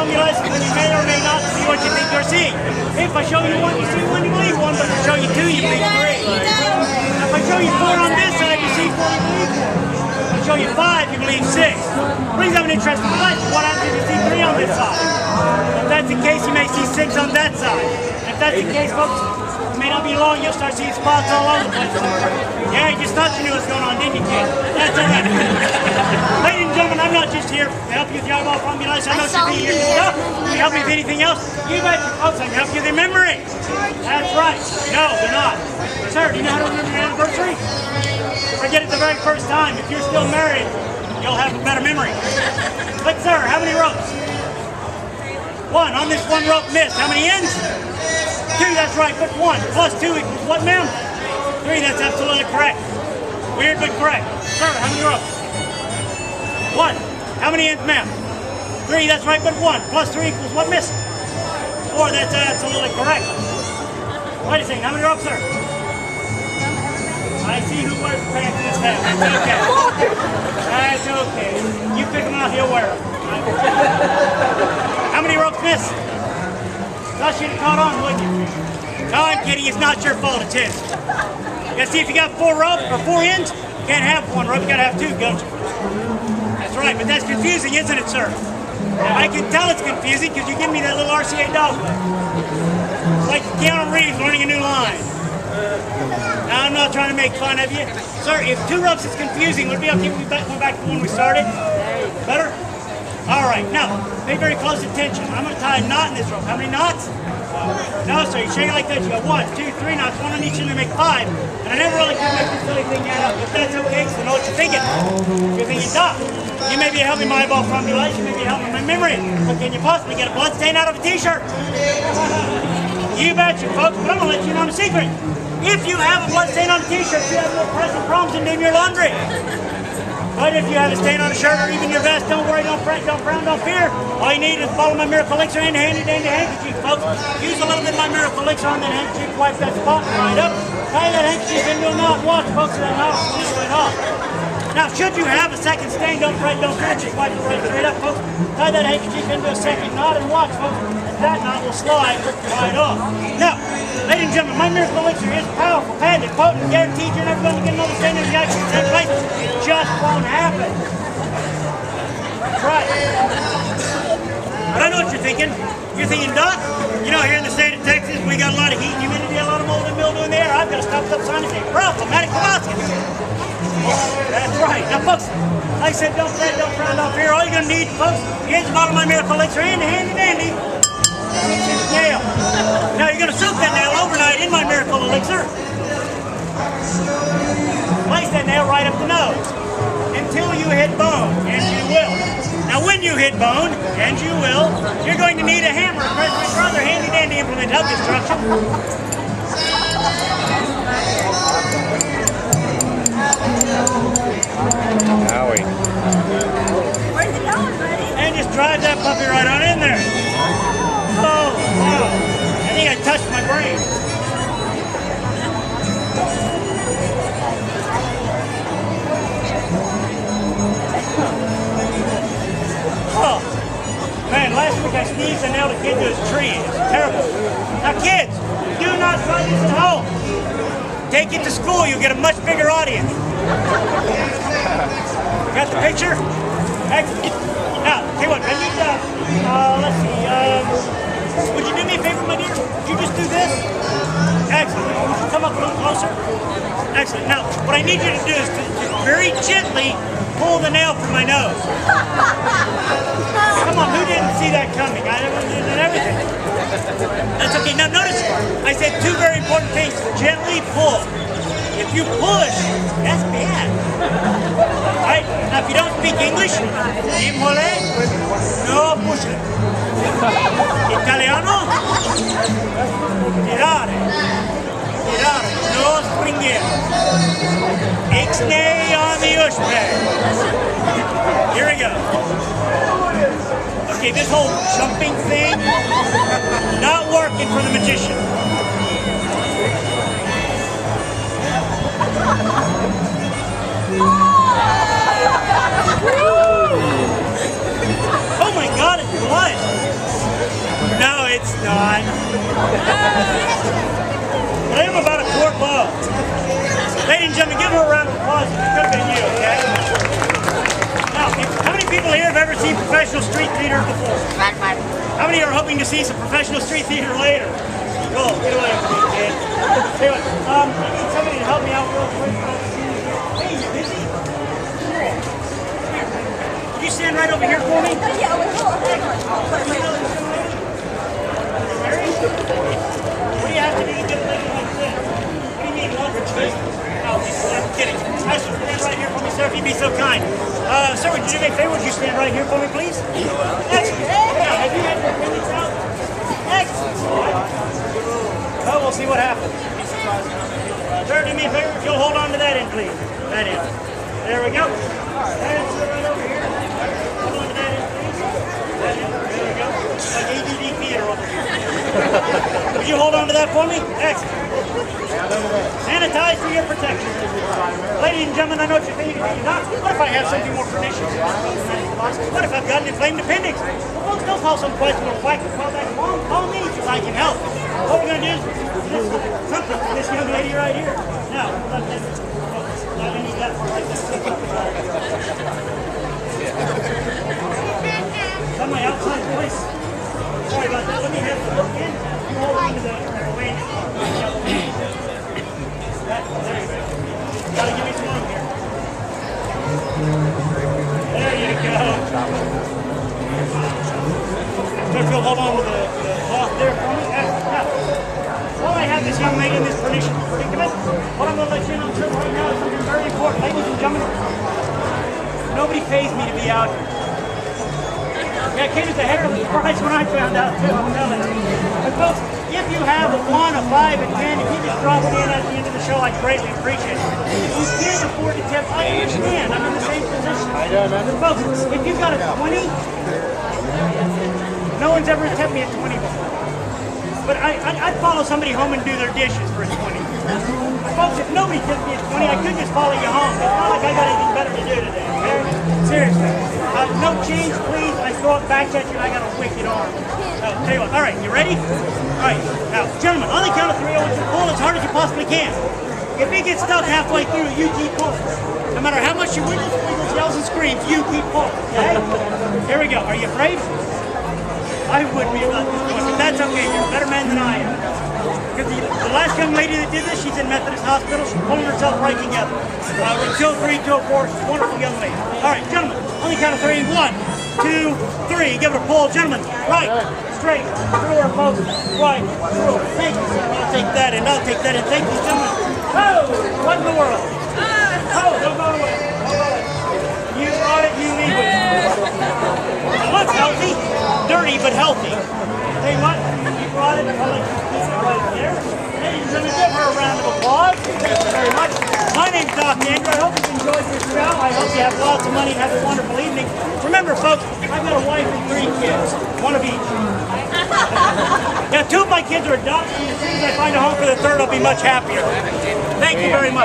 formulas, then you may or may not see what you think you're seeing. If I show you one, you see one, you believe one, but if I show you two, you believe three. If I show you four on this side, you see four, you believe four. If I show you five, you believe six. Please have an interesting question. What happens if you see three on this side? If that's the case, you may see six on that side. If that's the case, folks, it may not be long, you'll start seeing spots all over the place. Yeah, you just thought you knew what's going on, didn't you, kid? That's all right. Ladies and gentlemen, I'm not just here to help you with your eyeball formulas. I know you'll be here to help. Can you help me with anything else? You bet your folks I can help you with your memory. That's right. No, they're not. Sir, do you know how to remember your anniversary? Forget it the very first time. If you're still married, you'll have a better memory. But sir, how many ropes? One. On this one rope missed. How many ends? Two, that's right, but one. Plus two equals what, ma'am? Three, that's absolutely correct. Weird, but correct. Sir, how many ropes? One. How many ends, ma'am? Three, that's right, but one. Plus three equals what, miss? Four, that's absolutely correct. Wait a second, how many ropes, sir? I see who wears the pants in this hat. That's okay. That's okay. You pick them out, he'll wear them. How many ropes, miss? Thought you'd have caught on, wouldn't you? No, I'm kidding. It's not your fault. It's his. Yeah, see, if you got four ropes or four ends, you can't have one rope. You got to have two, don't you? That's right, but that's confusing, isn't it, sir? I can tell it's confusing because you give me that little RCA dog. It's like Keanu Reeves learning a new line. Now, I'm not trying to make fun of you. Sir, if two ropes is confusing, would it be okay if we go back to when we started? Better? All right, now, pay very close attention. I'm going to tie a knot in this rope. How many knots? No, sir, you shake it like that. You got 1, 2, 3 knots, one on each end to make 5. And I never really could make this silly thing add up. If that's okay, because I know what you're thinking. You're thinking, Doc, you may be helping my eyeball formulation, you may be helping my memory. But can you possibly get a blood stain out of a t-shirt? You betcha, folks, but I'm going to let you know a secret. If you have a blood stain on a t-shirt, you have no present problems in doing your laundry. But if you have a stain on a shirt or even your vest, don't worry, don't fret, don't frown, don't fear. All you need is a bottle of my miracle elixir and a handy-dandy handkerchief, folks. Use a little bit of my miracle elixir on that handkerchief, wipe that spot right up. Tie that handkerchief into a knot and watch, folks, that knot will slide right off. Now, should you have a second stain, don't fret, don't fear, just wipe it right straight up, folks. Tie that handkerchief into a second knot and watch, folks, and that knot will slide right off. Now, ladies and gentlemen, my miracle elixir is powerful, patented, potent, guaranteed you're never going to get another stain in the action in the same place. It just won't happen. That's right. But I know what you're thinking. You're thinking, Doc, you know, here in the state of Texas, we got a lot of heat and humidity, a lot of mold and mildew in the air. I've got to stop up sign and say, problematic proboscis. That's right. Now, folks, like I said, don't fret, don't frown, don't fear. All you're going to need, folks, is a bottle of my miracle elixir and a handy-dandy nail. Now, you're going to soak that nail overnight in my miracle elixir. Place that nail right up the nose until you hit bone, and you will. Now, when you hit bone, and you will, you're going to need a hammer, a pressure, or other handy-dandy implement of destruction. Howie. Where's it going, buddy? And just drive that puppy right on in there. Oh, wow. I think I touched my brain. Oh, man, last week I sneezed and nailed a kid to his tree. It's terrible. Now, kids, do not try this at home. Take it to school, you'll get a much bigger audience. Got the picture? Excellent. Now, tell you what, I need let's see, would you do me a favor, my dear? Would you just do this? Excellent. Would you come up a little closer? Excellent. Now, what I need you to do is to very gently pull the nail from my nose. Come on, who didn't see that coming? I did everything. That's okay. Now notice, I said two very important things. Gently pull. If you push, that's bad. Alright? Now if you don't speak English, impole, no push it. Italiano, tirare. Tirare, no springere. Ixnay on the ushbag. Here we go. Okay, this whole jumping thing, not working for the magician. Oh my God, it's blood. I am about a quart low. Ladies and gentlemen, give her a round of applause. It could have been you, okay? Now, how many people here have ever seen professional street theater before? How many are hoping to see some professional street theater later? Cool. Get away from me, kid. Tell you what, I need somebody to help me out real quick. Hey, you busy? Cool. Can you stand right over here for me? Yeah, wait, hold on, hang on. What do you have to do to get a lady like this? What do you mean, leverage? No, I'm kidding. I should stand right here for me, sir, if you'd be so kind. Sir, would you do me a favor? Would you stand right here for me, please? Excellent. Yeah, have you had your appendix out? Excellent. Oh, we'll see what happens. Sir, do me a favor. If you'll hold on to that end, please. That end. There we go. And sir, right over here. Hold on to that end, please. That end. There we go. Like ADD theater over here. Would you hold on to that for me? Excellent. Sanitize for your protection. Ladies and gentlemen, I know what you're thinking. What if I have something more pernicious? What if I've got an inflamed appendix? Well, folks, don't call some questionable quack. Call that long. Call me because I can help. What we're going to do is something for this young lady right here. Now, let this. I need that part right there. Is that my outside voice? Sorry about that. Let me have the look in. You hold on to the wing. There you go. Gotta give me some room here. There you go. So if you'll hold on to the cloth there for me. Now, while I have this young lady in this pernicious predicament, what I'm going to let you know right now is something very important. Ladies and gentlemen, nobody pays me to be out here. Yeah, it came as a heck of a surprise when I found out too, I'm telling you. But folks, if you have a 1, a 5, a 10, if you just drop it in at the end of the show, I'd greatly appreciate it. If you can't afford to tip, I understand. I'm in the same position. But folks, if you've got a 20, no one's ever tipped me at 20 before. But I'd follow somebody home and do their dishes for a 20. Folks, if nobody tipped me at 20, I could just follow you home. It's not like I got anything better to do today, okay? Seriously. No change, please. I throw it back at you and I got a wicked arm. Tell you what, all right, you ready? All right, now, gentlemen, on the count of 3, I want you to pull as hard as you possibly can. If it gets stuck halfway through, you keep pulling. No matter how much you wiggles, yells, and screams, you keep pulling, okay? Here we go. Are you afraid? I would be about this point, but that's okay. You're a better man than I am. Because the last young lady that did this, she's in Methodist Hospital. She's pulling herself right together. With 203, 204, she's a wonderful young lady. All right, gentlemen, on the count of 3, 1, 2, 3. Give her a pull. Gentlemen, right, straight, through her, folks. Right, through her. Thank you, sir. I'll take that and I'll take that and thank you, gentlemen. Oh, what in the world? Oh, don't go away. Don't go away. You brought it, you leave it. It looks healthy. Dirty, but healthy. Tell you what, you brought it. I'll let you keep it right there. Ladies and gentlemen, give her a round of applause. Thank you very much. My name's Doc Andrew. I hope you enjoyed this show. I hope you have lots of money and have a wonderful evening. Remember, folks, I've got a wife and 3 kids. 1 of each. Now, 2 of my kids are adopted, and as soon as I find a home for the 3rd, I'll be much happier. Thank you very much.